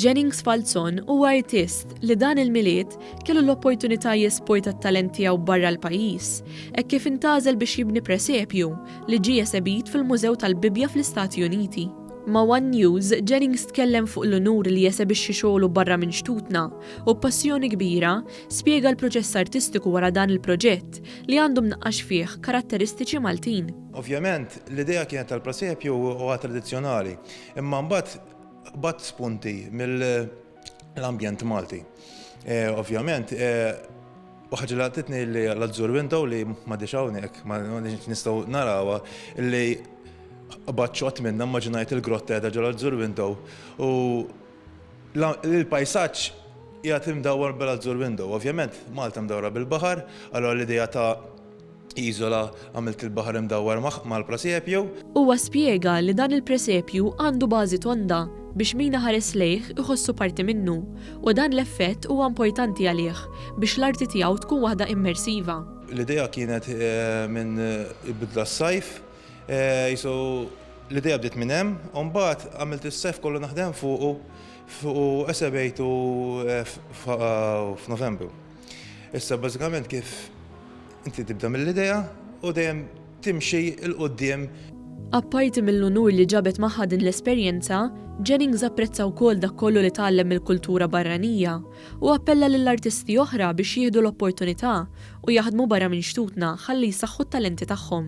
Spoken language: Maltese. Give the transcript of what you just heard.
Jennings Falzon huwa artist li dan il-Milied kellu l-opportunità jesporta t-talent tiegħu barra l-pajjiż, hekk kif intażel biex jibni presepju li ġie esebit fil-Mużew tal-Bibbja fl-Istati Uniti. Ma' One News, Jennings tkellem fuq l-unur li jesebixxi xogħlu barra minn xtutna u b'passjoni kbira spjega l-proċess artistiku wara dan il-proġett li għandu mnaqqax fih karatteristiċi Maltin. Ovvjament, l-idea kienet tal-presepju huwa tradizzjonali, imma mbagħad bat spunti mill-ambjent Malti. Ovvjament, ħaġa li għatitni li l-azzur window li ma diċawnek, ma nistaw narawa, li batċot minna maġinajt il-grotta għedha ġol azzur window u l-pajsaġġ jgħat imdawar bil-azzur window. Ovvjament, Malta mdawra bil-baħar, allora l-idea ta' iżola għamilt il-baħar imdawar mal-presepju. Huwa spjega li dan il-presepju għandu bażi tonda biex min ħares lejh iħossu parti minnu u dan l-effett huwa importanti għalih biex l-arti tiegħu tkun waħda immersiva. L-idea kienet minn bidla s-sajf, l-idea bdiet minn hemm, u mbagħad għamilt is-sajf kollu naħdem fuq esebejtu f'Novembru. Issa bażikament kif inti tibda mill-idea u dejjem timxi l-qudiem. Apparti mill-unur li ġabet magħha din l-esperjenza, Jennings apprezza wkoll dak kollu li tgħallem mill-kultura barranija u appella lill-artisti oħra biex jieħdu l-opportunità u jaħdmu barra minn xtutna ħalli jsaħħu t-talenti tagħhom.